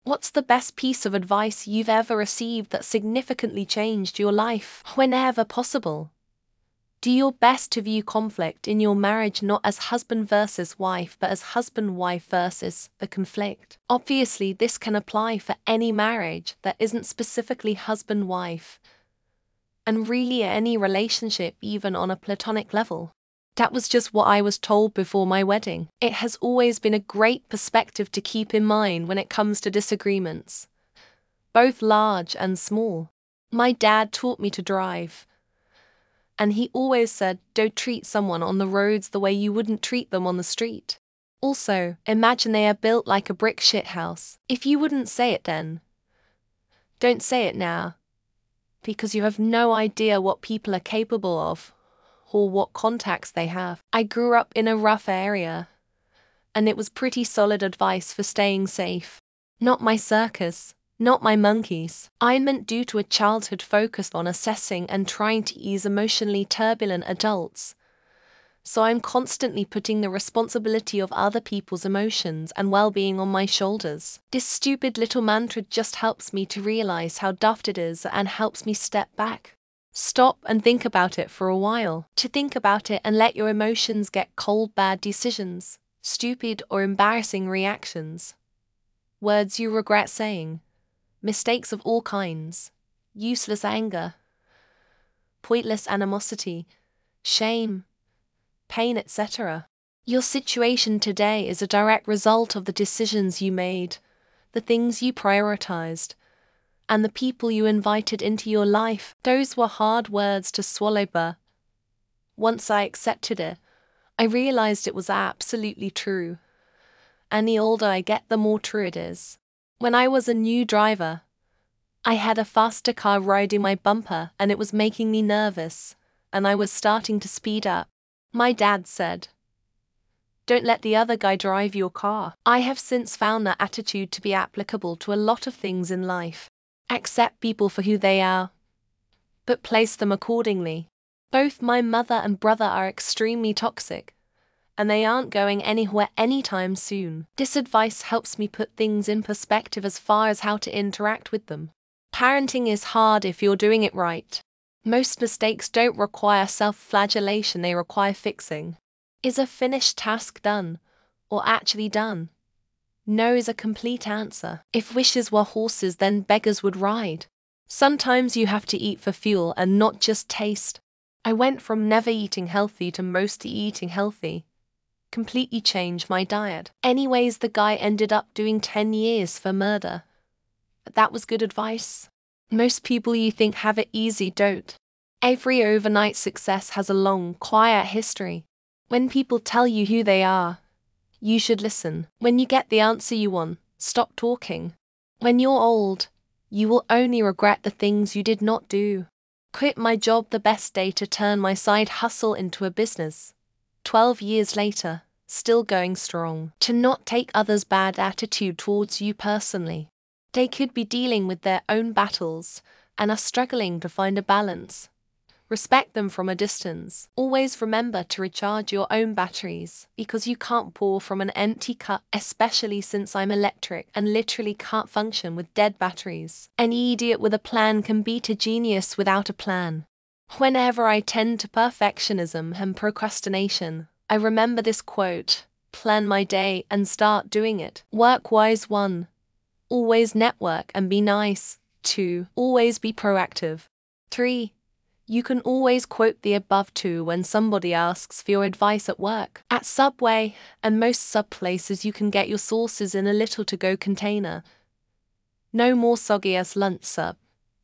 What's the best piece of advice you've ever received that significantly changed your life? Whenever possible, do your best to view conflict in your marriage not as husband versus wife but as husband-wife versus the conflict. Obviously, this can apply for any marriage that isn't specifically husband-wife, and really any relationship even on a platonic level. That was just what I was told before my wedding. It has always been a great perspective to keep in mind when it comes to disagreements, both large and small. My dad taught me to drive, and he always said, don't treat someone on the roads the way you wouldn't treat them on the street. Also, imagine they are built like a brick shithouse. If you wouldn't say it then, don't say it now, because you have no idea what people are capable of or what contacts they have. I grew up in a rough area, and it was pretty solid advice for staying safe. Not my circus, not my monkeys. I meant due to a childhood focused on assessing and trying to ease emotionally turbulent adults. So I'm constantly putting the responsibility of other people's emotions and well-being on my shoulders. This stupid little mantra just helps me to realize how daft it is and helps me step back. Stop and think about it for a while. To think about it and let your emotions get cold, bad decisions, stupid or embarrassing reactions, words you regret saying, mistakes of all kinds, useless anger, pointless animosity, shame, pain, etc. Your situation today is a direct result of the decisions you made, the things you prioritized, and the people you invited into your life. Those were hard words to swallow, but once I accepted it, I realized it was absolutely true. And the older I get, the more true it is. When I was a new driver, I had a faster car riding my bumper and it was making me nervous, and I was starting to speed up. My dad said, "Don't let the other guy drive your car." I have since found that attitude to be applicable to a lot of things in life. Accept people for who they are, but place them accordingly. Both my mother and brother are extremely toxic, and they aren't going anywhere anytime soon. This advice helps me put things in perspective as far as how to interact with them. Parenting is hard if you're doing it right. Most mistakes don't require self-flagellation, they require fixing. Is a finished task done, or actually done? No is a complete answer. If wishes were horses, then beggars would ride. Sometimes you have to eat for fuel and not just taste. I went from never eating healthy to mostly eating healthy. Completely changed my diet. Anyways, the guy ended up doing 10 years for murder. But that was good advice. Most people you think have it easy don't. Every overnight success has a long, quiet history. When people tell you who they are, you should listen. When you get the answer you want, stop talking. When you're old, you will only regret the things you did not do. Quit my job the best day to turn my side hustle into a business. 12 years later, still going strong. To not take others' bad attitude towards you personally. They could be dealing with their own battles and are struggling to find a balance. Respect them from a distance. Always remember to recharge your own batteries, because you can't pour from an empty cup, especially since I'm electric and literally can't function with dead batteries. Any idiot with a plan can beat a genius without a plan. Whenever I tend to perfectionism and procrastination, I remember this quote: plan my day and start doing it. Work wise. 1. Always network and be nice. 2. Always be proactive. 3. You can always quote the above 2 when somebody asks for your advice at work. At Subway and most sub places you can get your sauces in a little to-go container. No more soggy ass lunch sub.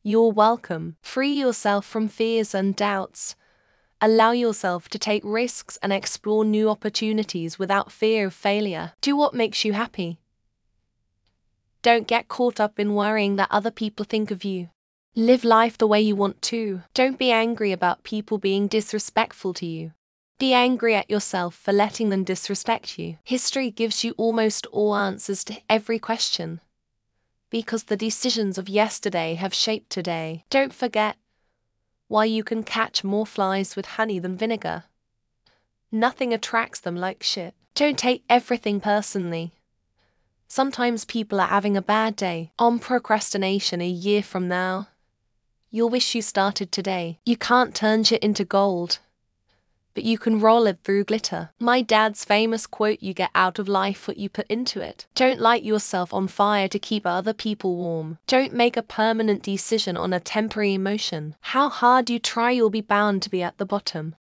You're welcome. Free yourself from fears and doubts. Allow yourself to take risks and explore new opportunities without fear of failure. Do what makes you happy. Don't get caught up in worrying that other people think of you. Live life the way you want to. Don't be angry about people being disrespectful to you. Be angry at yourself for letting them disrespect you. History gives you almost all answers to every question, because the decisions of yesterday have shaped today. Don't forget, while you can catch more flies with honey than vinegar, nothing attracts them like shit. Don't take everything personally. Sometimes people are having a bad day on procrastination a year from now. You'll wish you started today. You can't turn shit into gold, but you can roll it through glitter. My dad's famous quote, you get out of life what you put into it. Don't light yourself on fire to keep other people warm. Don't make a permanent decision on a temporary emotion. How hard you try, you'll be bound to be at the bottom.